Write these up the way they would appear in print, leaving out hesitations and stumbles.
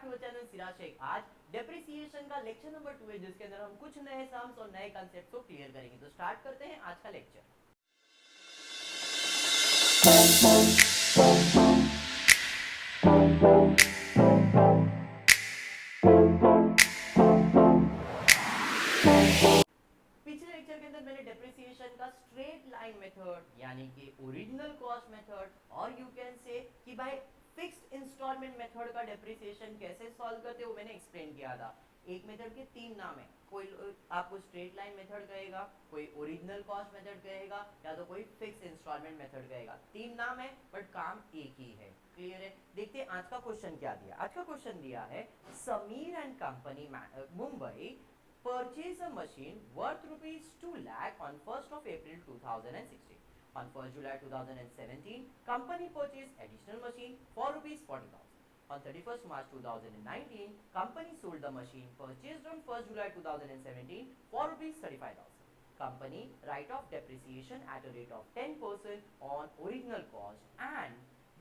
Back to the channel Siraj Shaikh. आज depreciation का lecture number 2 है, जिसके अंदर हम कुछ नए सम्स और नए कॉन्सेप्ट को क्लियर करेंगे। तो स्टार्ट करते हैं आज का लेक्चर। पिछले लेक्चर के अंदर मैंने डेप्रिसिएशन का स्ट्रेट लाइन मेथड यानी कि ओरिजिनल कॉस्ट मेथड और यू कैन से कि भाई फिक्स्ड इंस्टॉलमेंट मेथड का डेप्रिसिएशन कैसे सॉल्व करते हो मैंने एक्सप्लेन किया था। एक मेथड के तीन नाम है, कोई आपको स्ट्रेट लाइन मेथड कहेगा, कोई ओरिजिनल कॉस्ट मेथड कहेगा या तो कोई फिक्स्ड इंस्टॉलमेंट मेथड कहेगा। तीन नाम है बट काम एक ही है। क्लियर है? देखते हैं आज का क्वेश्चन क्या दिया। आज का क्वेश्चन दिया है Sameer and company Mumbai purchase a machine worth rupees 2 lakh on 1st of April 2016. On 1st July 2017, company purchased additional machine for rupees 40,000. On 31st March 2019, company sold the machine purchased on 1st July 2017 for rupees 35,000. Company write off depreciation at a rate of 10% on original cost and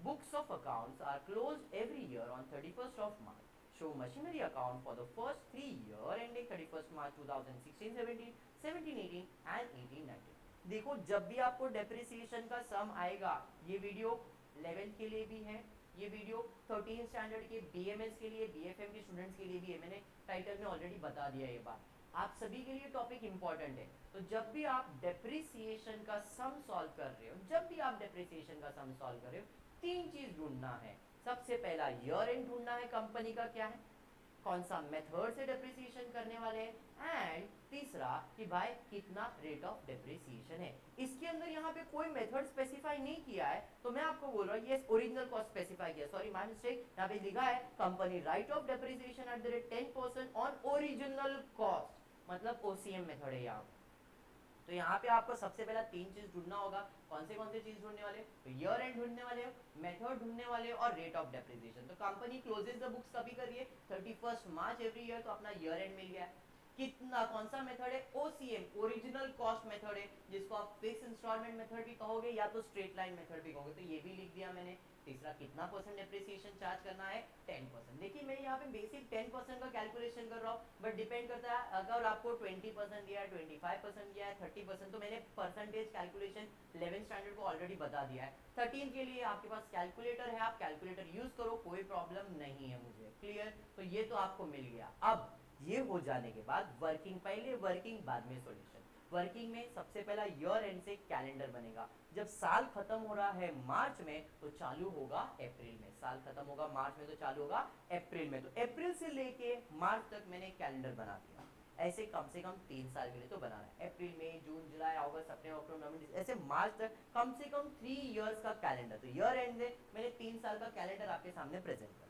books of accounts are closed every year on 31st of March. Show machinery account for the first 3 year ending 31st March 2016, 17, 17, 18 and 18, 19. देखो जब भी आपको depreciation का सम आएगा, ये video 11th के लिए भी है, ये वीडियो 13 स्टैंडर्ड के बीएमएस के लिए, बीएफएम के स्टूडेंट्स के लिए भी है। मैंने टाइटल में ऑलरेडी बता दिया ये बात। आप सभी के लिए टॉपिक इंपॉर्टेंट है। तो जब भी आप डेप्रिसिएशन का सम सॉल्व कर रहे हो, जब भी आप डेप्रिसिएशन का सम सॉल्व कर रहे हो, तीन चीज ढूंढना है। सबसे पहला ईयर एंड ढूंढना है, कंपनी का क्या है, कौन सा मेथड से डेप्रिसिएशन करने वाले हैं, एंड तीसरा कि भाई कितना रेट ऑफ डेप्रिसिएशन है। इसके अंदर यहाँ पे कोई मेथड स्पेसिफाई नहीं किया है, तो मैं आपको बोल रहा हूँ ये ओरिजिनल कॉस्ट स्पेसिफाई किया, सॉरी माय मिस्टेक। यहाँ पे लिखा है company right of depreciation at the rate 10% on original cost, मतलब ओसीएम मेथड है यहाँ। तो यहाँ पे आपको सबसे पहला तीन चीज ढूंढना होगा। कौन से चीज ढूंढने वाले? तो ईयर एंड ढूंढने वाले, मेथड ढूंढने वाले और रेट ऑफ डेप्रिसिएशन। तो कंपनी क्लोजेस द बुक्स कभी करिए 31st मार्च एवरी ईयर, तो अपना ईयर एंड मिल गया। कितना, कौन सा मेथड है? ओसीएम, ओरिजिनल कॉस्ट मेथड है, जिसको आप फिक्स इंस्टॉलमेंट मेथड भी कहोगे या तो स्ट्रेट लाइन मेथड भी कहोगे। तो ये भी लिख दिया मैंने। तीसरा कितना परसेंट डेप्रिसिएशन चार्ज करना है? 10%। देखिए मैं यहाँ पे बेसिक 10% का कैलकुलेशन कर रहा हूँ, बट डिपेंड करता है अगर आपको 20% दिया है, 25% दिया है, 30%, तो मैंने परसेंटेज कैलकुलेशन 11 स्टैंडर्ड को ऑलरेडी बता दिया है। 13 के लिए आपके पास कैलकुलेटर है, आप कैलकुलेटर यूज करो, कोई प्रॉब्लम नहीं है मुझे। क्लियर? तो ये तो आपको मिल गया। अब ये हो जाने के बाद वर्किंग, पहले वर्किंग बाद में सॉल्यूशन। वर्किंग में सबसे पहला ईयर एंड से कैलेंडर बनेगा। जब साल खत्म हो रहा है मार्च में तो चालू होगा अप्रैल में। साल खत्म होगा मार्च में तो चालू होगा अप्रैल में। तो अप्रैल से लेके मार्च तक मैंने कैलेंडर बना दिया। ऐसे कम से कम 3 साल के लिए तो बनाना है। अप्रैल, मई, जून, जुलाई, अगस्त, सितंबर, अक्टूबर, नवंबर, ऐसे मार्च तक कम से कम 3 इयर्स का कैलेंडर। तो ईयर एंड में मैंने 3 साल का कैलेंडर आपके सामने प्रेजेंट कर दिया।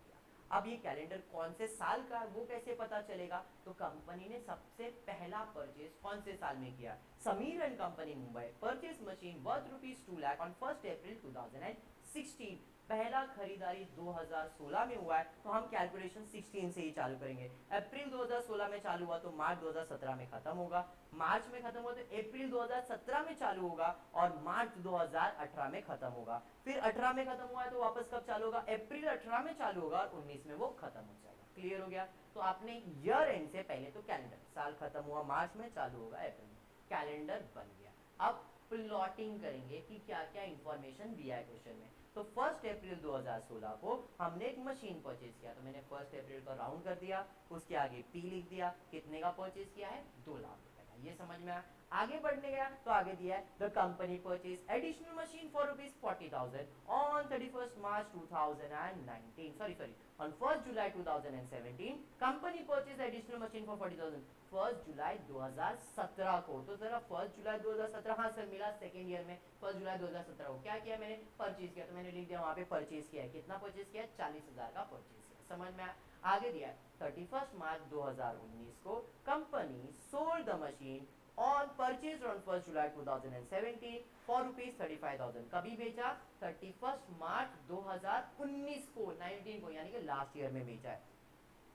अब ये कैलेंडर कौन से साल का वो कैसे पता चलेगा? तो कंपनी ने सबसे पहला परचेज कौन से साल में किया? Sameer and company Mumbai purchase machine worth rupees 2 lakh on 1st अप्रैल 2016। पहला खरीदारी 2016 में हुआ है, तो हम कैलकुलेशन 16 से ही चालू करेंगे। अप्रैल 2016 में चालू हुआ तो मार्च 2017 में खत्म होगा, मार्च में खत्म हुआ तो अप्रैल 2017 में चालू होगा और मार्च 2018 में खत्म होगा। फिर 18 में खत्म हुआ है तो वापस कब चालू होगा? अप्रैल 18 में चालू होगा और 19 में वो खत्म हो जाएगा। क्लियर हो गया? तो आपने ईयर एंड से पहले तो कैलेंडर, साल खत्म हुआ मार्च में, चालू होगा अप्रैल में, कैलेंडर बन गया। अब प्लॉटिंग करेंगे कि क्या क्या इंफॉर्मेशन दिया है क्वेश्चन में। तो 1 अप्रैल 2016 को हमने एक मशीन परचेज किया, तो मैंने 1 अप्रैल को राउंड कर दिया, उसके आगे पी लिख दिया। कितने का परचेज किया है? 2 लाख रुपए का। ये समझ में आया? आगे बढ़ने गया तो आगे दिया है the company purchase additional machine for rupees 40,000 on 31st March 2019, sorry on 1st July 2017 company purchase additional machine for 40,000 1 जुलाई 2017 को। तो जरा 1 जुलाई 2017, हाँ सर मिला सेकेंड ईयर में। 1 जुलाई 2017 को क्या किया मैंने? परचेज किया। तो मैंने लिख दिया वहां पे परचेज किया है। कितना परचेज किया? 40,000 का परचेज किया। समझ में आया? आगे दिया 31st मार्च 2019 को company sold the machine on purchase on 1st July 2017 for rupees 35,000। कभी बेचा? 31st मार्च 2019 को, 19 को, यानी कि लास्ट ईयर में बेचा है।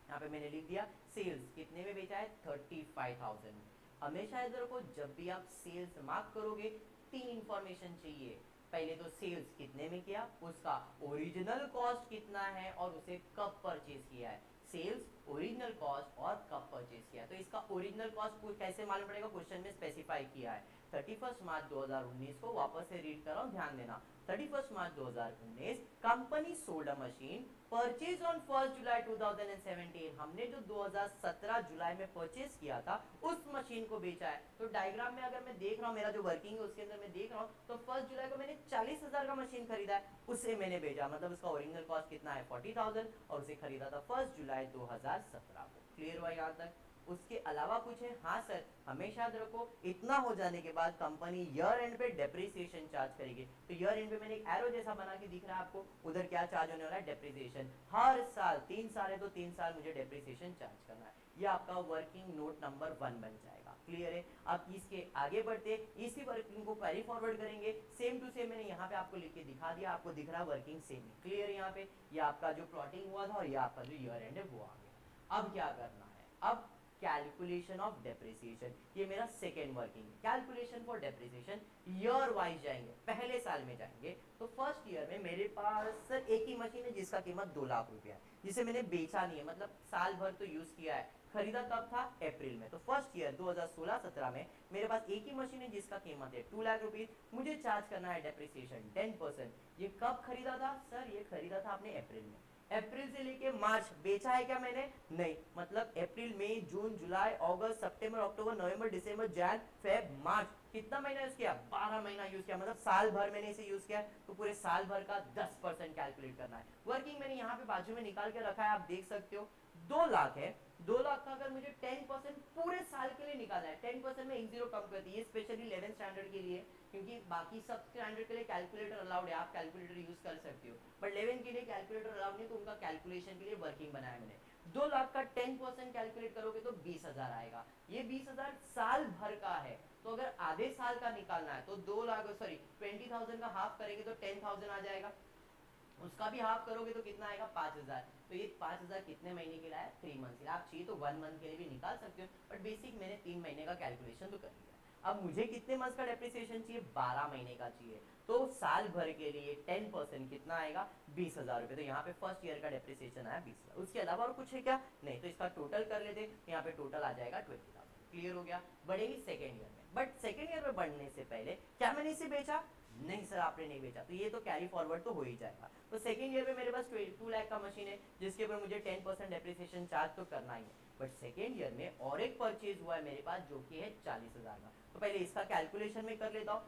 यहाँ पे मैंने लिख दिया सेल्स कितने में बेचा है? 35,000। हमेशा याद रखो जब भी आप सेल्स मार्क करोगे 3 इंफॉर्मेशन चाहिए। पहले तो सेल्स कितने में किया, उसका ओरिजिनल कॉस्ट कितना है और उसे कब परचेज किया है। सेल्स, ओरिजिनल कॉस्ट और कब परचेज किया। तो इसका ओरिजिनल कॉस्ट कैसे मालूम पड़ेगा, क्वेश्चन में स्पेसिफाई किया है। 31 मार्च 2019 को वापस से रीड कर रहा हूँ, ध्यान देना। 31 मार्च 2019 company sold a machine purchase on 1 जुलाई 2017। हमने जो 2017 जुलाई में परचेज किया था उस मशीन को बेचा है। तो डायग्राम में अगर मैं देख रहा हूँ, मेरा जो वर्किंग है उसके अंदर मैं देख रहा हूँ, तो 1 जुलाई को मैंने 40,000 का मशीन खरीदा है, उसे मैंने बेचा, मतलब उसका ओरिजिनल कॉस्ट कितना है 40,000 और उसे खरीदा था 1 जुलाई 2017 को। क्लियर हुआ यहाँ तक। उसके अलावा कुछ है, हाँ सर हमेशा याद रखो इतना हो जाने के बाद कंपनी ईयर एंड पे डेप्रिसिएशन चार्ज करेगी। तो ईयर एंड पे मैंने एक एरो जैसा बना के दिख रहा है आपको, उधर क्या चार्ज होने वाला है, डेप्रिसिएशन। हर साल 3 साल है तो 3 साल मुझे डेप्रिसिएशन चार्ज करना है। ये आपका वर्किंग नोट नंबर 1 बन जाएगा। क्लियर है। अब इसके आगे बढ़ते इसी वर्किंग को कैरी फॉरवर्ड करेंगे, सेम टू सेम मैंने यहाँ पे आपको लिख के दिखा दिया, आपको दिख रहा है वर्किंग सेम। क्लियर है। यहाँ पे ये आपका जो प्लॉटिंग हुआ था और ये आपका जो ईयर एंड है वो आ गया। अब क्या करना है, अब कैलकुलेशन ऑफ डेप्रिसिएशन, ये मेरा सेकेंड वर्किंग है। Calculation for depreciation year wise जाएंगे, पहले साल में जाएंगे। तो फर्स्ट ईयर में मेरे पास सर एक ही मशीन है जिसका कीमत 2 लाख रुपया है, जिसे मैंने बेचा नहीं है, मतलब साल भर तो यूज किया है, खरीदा कब था, अप्रैल में। तो फर्स्ट ईयर 2016-17 में मेरे पास एक ही मशीन है जिसका कीमत है 2 लाख रुपीज, मुझे चार्ज करना है डेप्रिसिएशन 10%। ये कब खरीदा था सर, ये खरीदा था आपने अप्रैल में। अप्रैल से लेके मार्च बेचा है क्या मैंने, नहीं, मतलब अप्रैल मई जून जुलाई अगस्त सितंबर अक्टूबर नवंबर दिसंबर जैन फेब मार्च, कितना महीना यूज किया, 12 महीना यूज किया, मतलब साल भर मैंने इसे यूज किया। तो पूरे साल भर का 10% कैलकुलेट करना है। वर्किंग मैंने यहाँ पे बाजू में निकाल के रखा है, आप देख सकते हो 2 लाख है। 2 लाख का अगर मुझे 10% पूरे साल के लिए निकालना है, 10% में एक जीरो कम कर दी, स्पेशली 11 स्टैंडर्ड के लिए, क्योंकि बाकी सब स्टैंडर्ड के लिए कैलकुलेटर अलाउड है, आप कैलकुलेटर यूज कर सकते हो, बट 11 के लिए कैलकुलेटर अलाउड नहीं, तो उनका कैलकुलेशन के लिए वर्किंग बनाया मैंने। 2 लाख का 10% कैलकुलेट करोगे तो 20,000 आएगा। ये 20,000 साल भर का है, तो अगर आधे साल का निकालना है तो 2 लाख सॉरी 20,000 का हाफ करेंगे तो 10,000 आ जाएगा, उसका भी हाफ करोगे तो कितना आएगा 5,000। तो ये 5,000 कितने महीने के लिए आया, 3 मंथ के लिए। आप चाहिए तो 1 मंथ के लिए भी निकाल सकते हो, बट बेसिक मैंने 3 महीने का कैलकुलेशन तो कर लिया। अब मुझे कितने मंथ का डेप्रिसिएशन चाहिए, 12 महीने का चाहिए। तो साल भर के लिए 10% कितना आएगा, 20,000 रुपए। तो यहाँ पे फर्स्ट ईयर का डेप्रिसिएशन आया 20,000। उसके अलावा और कुछ है क्या, नहीं। तो इसका टोटल कर लेते, यहाँ पे टोटल आ जाएगा 20,000। क्लियर हो गया। बढ़ेगी सेकेंड ईयर में, बट सेकेंड ईयर में बढ़ने से पहले क्या मैंने इसे बेचा, नहीं सर आपने नहीं बेचा, तो ये तो कैरी फॉरवर्ड तो हो ही जाएगा। तो सेकंड ईयर में मेरे पास 2 लाख का मशीन है जिसके ऊपर मुझे 10% डेप्रिसिएशन चार्ज तो करना ही है। बट सेकंड ईयर में और एक परचेज हुआ है मेरे पास जो कि है 40,000 का। तो पहले इसका कैलकुलेशन में कर लेता हूँ।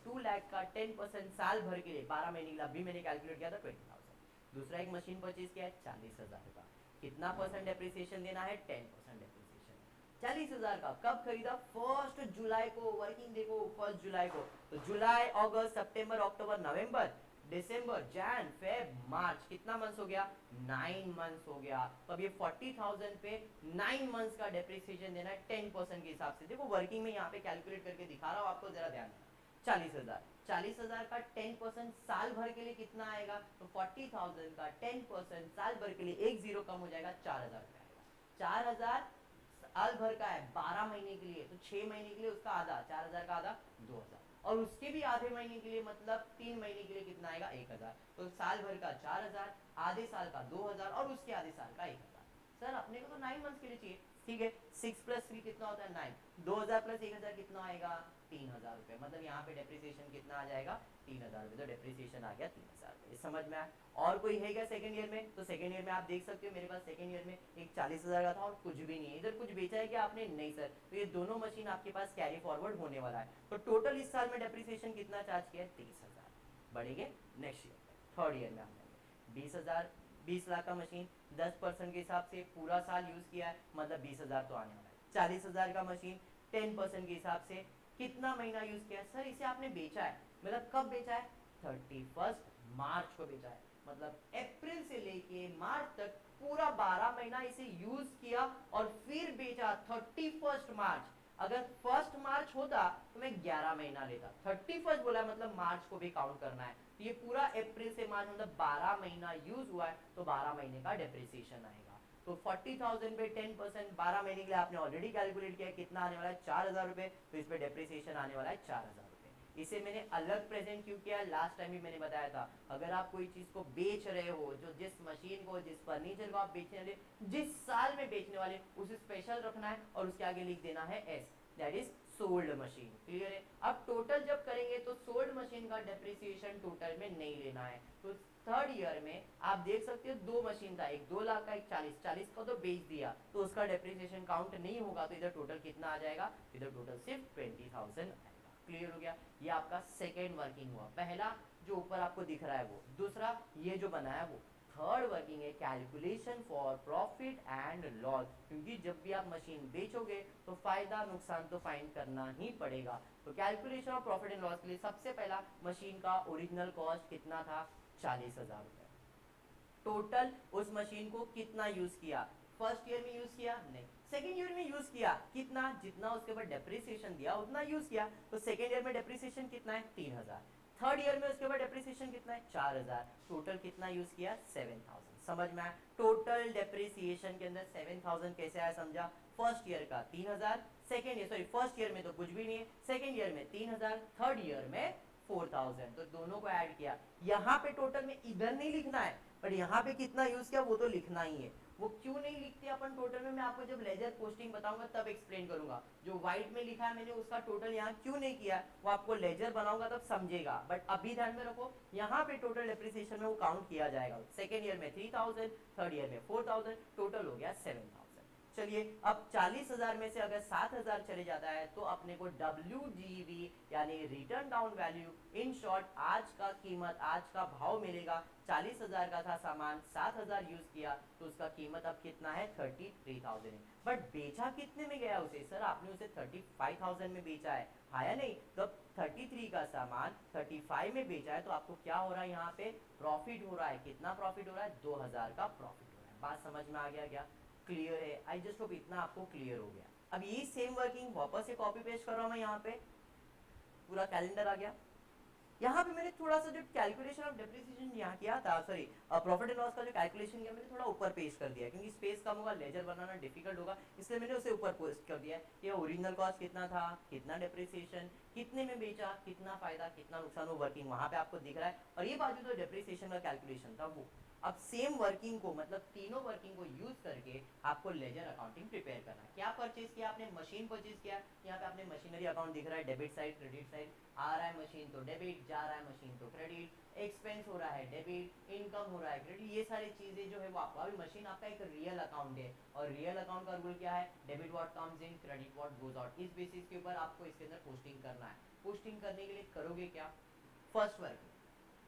2 लाख का 10% साल भर के लिए 12 महीने के लिए, अभी मैंने कैलकुलेट किया था 20,000। दूसरा एक मशीन परचेज किया है 40,000 का, कितना परसेंट डेप्रिसिएशन देना है, 10% डेप्रिसिएशन। 40,000 का कब खरीदा, 1 जुलाई को। वर्किंग देखो 1 जुलाई को, तो जुलाई अगस्त सितंबर अक्टूबर नवंबर दिसंबर जैन फेब मार्च, कितना मंथ्स हो गया, 9 मंथ्स हो गया। तो अब ये 40,000 पे 9 मंथ्स का डेप्रिसिएशन देना है 10% के हिसाब से। देखो वर्किंग में यहाँ पे कैलकुलेट करके दिखा रहा हूँ आपको, जरा ध्यान देना। 40,000 का 10% साल भर के लिए कितना आएगा, तो 40,000 का 10% साल भर के लिए एक जीरो कम हो जाएगा, 4,000 रुपए आएगा। 4,000 साल भर का है, 12 महीने के लिए, तो 6 महीने के लिए उसका आधा, 4,000 का आधा 2,000, और उसके भी आधे महीने के लिए मतलब 3 महीने के लिए कितना आएगा, 1,000। तो साल भर का 4,000, आधे साल का 2,000 और उसके आधे साल का 1,000। सर अपने को तो 9 मंथ्स के लिए चाहिए, ठीक है। 6 + 3 कितना होता है 9, 2,000 + 1,000 कितना आएगा, 3,000 रुपए। मतलब यहाँ पे डेप्रिसिएशन कितना आ जाएगा, 3,000 रुपए। तो डेप्रिसिएशन आ गया 3,000 रुपए। समझ में आया। और कोई है क्या सेकंड ईयर में, तो सेकंड ईयर में आप देख सकते हो मेरे पास सेकंड ईयर में एक 40,000 का था और कुछ भी नहीं है। इधर कुछ बेचा है क्या आपने, नहीं सर। तो ये दोनों मशीन आपके पास कैरी फॉरवर्ड होने वाला है। तो टोटल इस साल में डेप्रिसिएशन कितना चार्ज किया है, 30,000। बढ़ेंगे नेक्स्ट ईयर में, थर्ड ईयर में हम 20,000, 20 लाख का मशीन 10% के हिसाब से पूरा साल यूज किया है, मतलब 20,000 तो आने वाला है। 40,000 का मशीन 10% के हिसाब से कितना महीना यूज किया है, सर इसे आपने बेचा है, मतलब कब बेचा है, 31 मार्च को बेचा है। मतलब अप्रैल से लेके मार्च तक पूरा 12 महीना इसे यूज किया और फिर बेचा 31 मार्च। अगर 1 मार्च होता तो मैं 11 महीना लेता, 31 बोला मतलब मार्च को भी काउंट करना है। तो ये पूरा अप्रैल से मार्च मतलब 12 महीना यूज हुआ है, तो 12 महीने का डेप्रिसिएशन आएगा। तो 40,000 पे 10% 12 महीने के लिए आपने ऑलरेडी कैलकुलेट किया, कितना आने वाला है, 4,000 रुपए। तो इस पे डेप्रिसिएशन आने वाला है 4,000 रुपए। इसे मैंने अलग प्रेजेंट क्यों किया, लास्ट टाइम भी मैंने बताया था, अगर आप कोई चीज को बेच रहे हो, जो जिस मशीन को, जिस फर्नीचर को आप बेचने वाले, जिस साल में बेचने वाले, उसे स्पेशल रखना है और उसके आगे लिख देना है S, that is sold machine. Clear है। अब टोटल जब करेंगे तो सोल्ड मशीन का डेप्रिसिएशन टोटल में नहीं लेना है। तो थर्ड ईयर में आप देख सकते हो दो मशीन था, एक 2 लाख का, एक 40 का तो बेच दिया, तो उसका डेप्रिसिएशन काउंट नहीं होगा, तो इधर टोटल कितना आ जाएगा, इधर टोटल सिर्फ 20,000 आएगा। क्लियर हो गया। ये आपका सेकेंड वर्किंग हुआ। पहला जो ऊपर आपको दिख रहा है वो, दूसरा ये जो बनाया वो। थर्ड वर्किंग है calculation for profit and loss, क्योंकि जब भी आप मशीन बेचोगे तो फायदा नुकसान तो फाइंड करना ही पड़ेगा। तो calculation of profit and loss के लिए सबसे पहला मशीन का ओरिजिनल कॉस्ट कितना था, 40,000 रुपए। टोटल उस मशीन को कितना यूज किया, फर्स्ट ईयर में यूज किया नहीं, सेकेंड ईयर में यूज किया कितना, जितना उसके बाद डेप्रिसिएशन दिया उतना यूज किया, तो सेकेंड ईयर में डेप्रिसिएशन कितना है, 3,000। थर्ड ईयर में उसके बाद डेप्रिसिएशन कितना है, 4,000। टोटल कितना यूज किया, 7,000। समझ में आया। टोटल डेप्रिसिएशन के अंदर 7,000 कैसे आया समझा। फर्स्ट ईयर का 3,000, second year, sorry first year में तो कुछ भी नहीं है, सेकेंड ईयर में 3,000, थर्ड ईयर में 4,000, तो दोनों को ऐड किया। यहाँ पे टोटल में इधर नहीं लिखना है, पर यहाँ पे कितना यूज किया वो तो लिखना ही है। वो क्यों नहीं लिखते अपन टोटल में, मैं आपको जब लेजर पोस्टिंग बताऊंगा तब एक्सप्लेन करूंगा। जो व्हाइट में लिखा है मैंने उसका टोटल यहाँ क्यों नहीं किया, वो आपको लेजर बनाऊंगा तब समझेगा, बट अभी ध्यान में रखो यहाँ पे टोटल डेप्रिसिएशन में वो काउंट किया जाएगा। सेकेंड ईयर में 3,000, थर्ड ईयर में 4,000, टोटल हो गया 7,000। चलिए अब 40,000 में से अगर 7,000 चले जाता है तो अपने को WGV यानी return down value, in short आज का कीमत, आज का भाव मिलेगा। 40,000 का था सामान, 7,000 यूज किया, तो उसका कीमत अब कितना है, 33,000 है। बट बेचा कितने में गया उसे, सर आपने उसे 35,000 में बेचा है, या नहीं, तो अब 33 का सामान 35 में बेचा है, तो आपको क्या हो रहा है, यहाँ पे प्रॉफिट हो रहा है। कितना प्रॉफिट हो रहा है, 2,000 का प्रॉफिट हो रहा है। बात समझ में आ गया क्या, क्लियर है। आई जस्ट होप इतना आपको क्लियर हो गया। अब ये सेम वर्किंग वापस से कॉपी पेस्ट कर रहा हूं मैं, यहाँ पे पूरा कैलेंडर आ गया। यहाँ पे मैंने थोड़ा सा जो कैलकुलेशन ऑफ डेप्रिसिएशन यहाँ किया था, सॉरी प्रॉफिट एंड लॉस का जो कैलकुलेशन किया मैंने थोड़ा ऊपर पेस्ट कर दिया, क्योंकि स्पेस कम होगा, लेजर बनाना डिफिकल्ट होगा, इसलिए मैंने उसे ऊपर पोस्ट कर दिया। ये ओरिजिनल कॉस्ट कितना था, कितना डेप्रिसिएशन, कितने में बेचा, कितना फायदा, कितना नुकसान, वो वर्किंग वहां पे आपको दिख रहा है। और ये बाजू तो डेप्रिसिएशन का कैलकुलेशन था वो। अब सेम वर्किंग को, मतलब तीनों वर्किंग को यूज करके आपको लेजर अकाउंटिंग प्रिपेयर करना है। क्या परचेज किया आपने, मशीन परचेज किया, यहाँ पे आपने मशीनरी अकाउंट दिख रहा है, डेबिट साइड क्रेडिट साइड, आ रहा है मशीन तो डेबिट, जा रहा है मशीन तो क्रेडिट, एक्सपेंस हो रहा है डेबिट, इनकम हो रहा है क्रेडिट, ये सारी चीजें जो है वो आपको, अभी मशीन आपका एक रियल अकाउंट है, और रियल अकाउंट का रूल क्या है, debit what comes in, credit what goes out. इस बेसिस के ऊपर आपको इसके अंदर पोस्टिंग करना है। पोस्टिंग करने के लिए करोगे क्या, फर्स्ट वर्किंग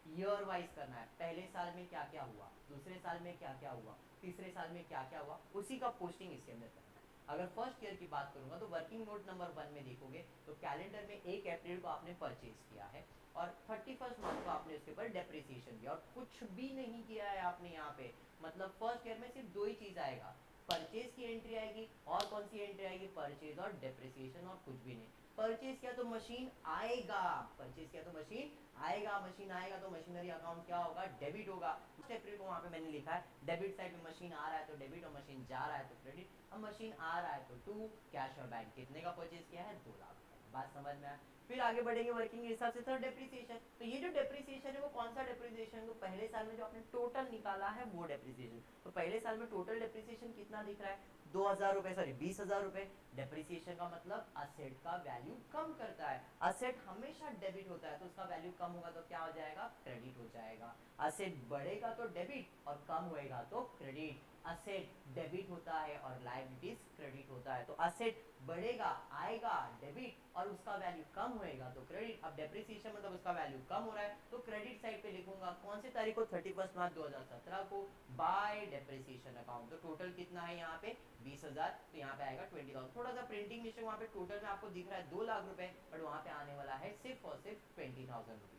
ईयर वाइज करना है, पहले साल में क्या क्या हुआ, दूसरे साल में क्या क्या हुआ, तीसरे साल में क्या क्या हुआ, उसी का पोस्टिंग इसके अंदर करना है। अगर फर्स्ट ईयर की बात करूंगा तो वर्किंग नोट नंबर 1 में देखोगे तो कैलेंडर में 1 अप्रैल को आपने परचेज किया है, और 31 मार्च को आपने उसके ऊपर डेप्रिसिएशन दिया, और कुछ भी नहीं किया है आपने यहाँ पे। मतलब फर्स्ट ईयर में सिर्फ दो ही चीज आएगा, परचेज की एंट्री आएगी, और कौन सी एंट्री आएगी, परचेज और डेप्रिसिएशन, और कुछ भी नहीं। परचेज किया तो मशीन आएगा, परचेज किया तो मशीन आएगा, मशीन आएगा तो मशीनरी अकाउंट क्या होगा, डेबिट होगा। अप्रैल को वहां पे मैंने लिखा है डेबिट साइड में मशीन आ रहा है तो डेबिट, और मशीन जा रहा है तो क्रेडिट। अब मशीन आ रहा है तो 2 कैश और बैंक, कितने का परचेज किया है, 2 लाख। बात समझ में आया। फिर आगे बढ़ेंगे वर्किंग के हिसाब से। सर डेप्रिसिएशन, तो ये जो डेप्रिसिएशन है वो कौन सा डेप्रिसिएशन, तो पहले साल में जो आपने टोटल निकाला है वो डेप्रिसिएशन। तो पहले साल में टोटल डेप्रिसिएशन कितना दिख रहा है, 2,000 रुपए, सॉरी 20,000 रुपए। डेप्रिसिएशन का मतलब असेट का वैल्यू कम करता है, असेट हमेशा डेबिट होता है, तो उसका वैल्यू कम होगा तो क्या हो जाएगा, क्रेडिट हो जाएगा। असेट बढ़ेगा तो डेबिट, और कम होएगा तो क्रेडिट। असेट डेबिट होता है और लायबिलिटीज क्रेडिट होता है, तो असेट बढ़ेगा, आएगा डेबिट, और उसका वैल्यू कम होएगा तो क्रेडिट। अब डेप्रिसिएशन मतलब उसका वैल्यू कम हो रहा है, तो क्रेडिट साइड पे लिखूंगा कौन सी तारीख को, 31 मार्च 2017 को, बाय डेप्रिसिएशन अकाउंट। तो टोटल कितना है यहाँ पे, 20,000, तो यहाँ पे आएगा 20,000। थोड़ा सा प्रिंटिंग मिस्टेक, वहाँ पे टोटल में आपको दिख रहा है 2 लाख रुपए, बट वहाँ पे आने वाला है सिर्फ और सिर्फ 20,000 रुपीज।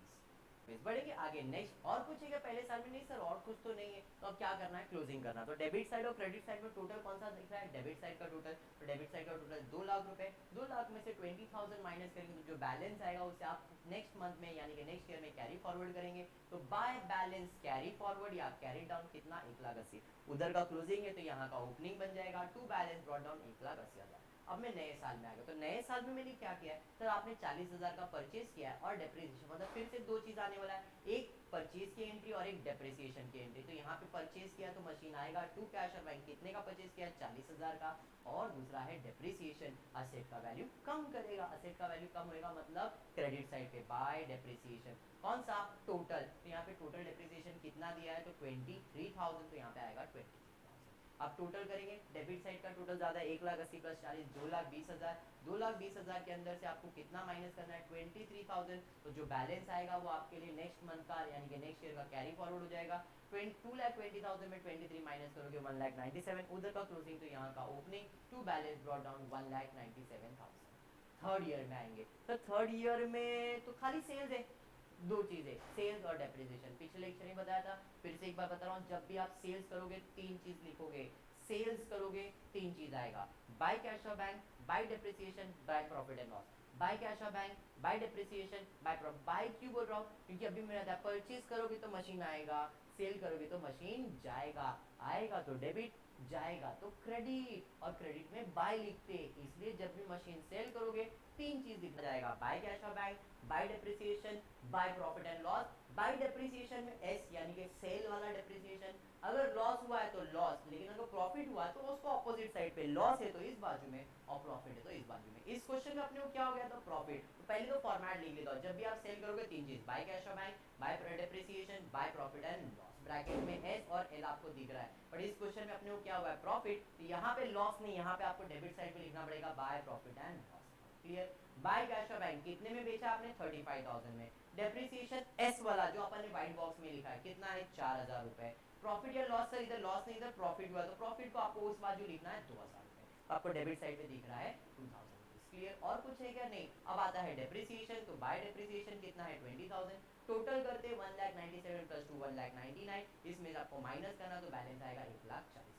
बढ़ेंगे आगे नेक्स्ट, और पूछेगा पहले साल में, नहीं सर और कुछ तो नहीं है, तो अब क्या करना है, क्लोजिंग करना। तो डेबिट साइड और क्रेडिट साइड में टोटल कौन सा दिख रहा है, डेबिट साइड का टोटल, तो डेबिट साइड का टोटल 2 लाख रुपए। 2 लाख में से 20,000 माइनस करेंगे तो जो बैलेंस आएगा उसे आप नेक्स्ट मंथ में यानी कि नेक्स्ट ईयर में कैरी फॉरवर्ड करेंगे। तो बाय बैलेंस कैरी फॉरवर्ड या कैरी डाउन कितना, 1,80,000। उधर का क्लोजिंग है तो यहाँ का ओपनिंग बन जाएगा, टू बैलेंस ब्रॉट डाउन 1,80,000। अब मैं नए साल में आ गया, तो नए साल में मैंने क्या किया है सर, आपने 40,000 का परचेज किया है और डेप्रिसिएशन, मतलब फिर से दो चीज आने वाला है, एक परचेज की एंट्री और एक डेप्रिसिएशन की एंट्री। तो यहाँ पे परचेज किया तो मशीन आएगा टू कैश और बैंक, कितने का परचेज किया 40,000 का, और दूसरा है डेप्रिसिएशन, असेट का वैल्यू कम करेगा, असेट का वैल्यू कम होएगा मतलब क्रेडिट साइड पे बाय डेप्रिसिएशन, कौन सा टोटल, तो यहाँ पे टोटल डेप्रिसिएशन कितना दिया है तो 23,000, तो यहाँ पे आएगा 20। अब टोटल करेंगे, डेबिट साइड का टोटल ज्यादा है 1,80,000 प्लस 40 2,20,000, 2,20,000 के अंदर से आपको कितना माइनस करना है 23,000, तो जो बैलेंस आएगा वो आपके लिए नेक्स्ट मंथ का यानी कि नेक्स्ट ईयर का कैरी फॉरवर्ड हो जाएगा। 2,20,000 में 23 माइनस करोगे 1,97,000, उधर का क्लोजिंग तो यहाँ का opening, to balance brought down 1,97,000। Third year में आएंगे, तो थर्ड ईयर में तो खाली सेल्स है, दो चीजें सेल्स और डेप्रिसिएशन, पिछले लेक्चर में बताया था, फिर से एक बार बता रहा हूँ, जब भी आप सेल्स करोगे तीन चीज लिखोगे, सेल्स करोगे तीन चीज आएगा, बाय कैश और bank, by depreciation, by profit and loss, by cash और bank, by depreciation, by profit. By क्यों बोल रहा हूँ, क्योंकि अभी मेरा था परचेज करोगे तो मशीन आएगा, सेल करोगे तो मशीन जाएगा, आएगा तो डेबिट, जाएगा तो क्रेडिट, और क्रेडिट में बाय लिखते, इसलिए जब भी मशीन सेल करोगे तीन चीज लिखा जाएगा, बाय कैश और bank, by depreciation, by profit and loss. Bye depreciation में एस यानी कि सेल वाला डेप्रिसिएशन, अगर लॉस हुआ है तो लॉस, लेकिन अगर प्रॉफिट हुआ है तो उसको ऑपोजिट साइड पे, लॉस है तो इस बाजू में और प्रॉफिट है तो इस बाजू में। इस क्वेश्चन में अपने को क्या हो गया था प्रॉफिट, तो पहले तो फॉर्मेट लिख लेता हूं, जब भी आप सेल करोगे तीन चीज, बाय कैश और bank, by depreciation, by profit and loss, bracket में एस और एल आपको दिख रहा है, बट इस क्वेश्चन में अपने को क्या हुआ है प्रॉफिट, तो यहाँ पे लॉस नहीं, यहाँ पे आपको डेबिट साइड पे लिखना पड़ेगा bye profit and loss. Clear, bye cash और बैंक कितने में बेचा आपने 35,000 में, डेप्रिसिएशन एस वाला जो अपन ने व्हाइट बॉक्स में लिखा है कितना है 4,000 रुपए, प्रॉफिट या लॉस सर, इधर लॉस नहीं इधर प्रॉफिट हुआ, तो प्रॉफिट को आपको उस बाजू लिखना है 2,000 रुपए, आपको डेबिट साइड पे दिख रहा है 2,000। क्लियर, और कुछ है क्या, नहीं। अब आता है डेप्रिसिएशन, तो बाय डेप्रिसिएशन कितना है 20,000, टोटल करते 1,97,000 प्लस 2 1,99,000, इसमें आपको माइनस करना तो बैलेंस आएगा 1,40,000।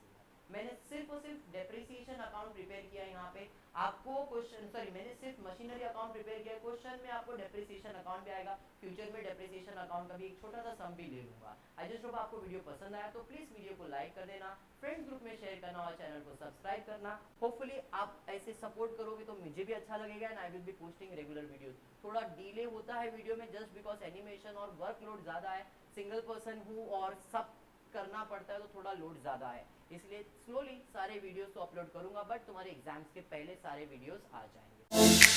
मैंने सिर्फ और सिर्फ डेप्रिसिएशन अकाउंट प्रिपेयर किया है, यहाँ पे आपको क्वेश्चन, सॉरी मैंने सिर्फ मशीनरी अकाउंट प्रिपेयर किया है, क्वेश्चन में आपको डेप्रिसिएशन अकाउंट भी आएगा, फ्यूचर में डेप्रिसिएशन अकाउंट का भी एक छोटा सा सम भी ले लूंगा। आई जस्ट होप आपको वीडियो पसंद आया तो प्लीज वीडियो को लाइक कर देना, फ्रेंड्स ग्रुप में शेयर करना और चैनल को सब्सक्राइब करना। होपफुली आप ऐसे सपोर्ट करोगे तो मुझे भी अच्छा लगेगा and I will be posting regular videos. थोड़ा डिले होता है वीडियो में जस्ट बिकॉज एनिमेशन और वर्कलोड ज्यादा है, सिंगल पर्सन हूँ और सब करना पड़ता है तो थोड़ा लोड ज्यादा है, इसलिए स्लोली सारे वीडियोस तो अपलोड करूंगा, बट तुम्हारे एग्जाम्स के पहले सारे वीडियोस आ जाएंगे।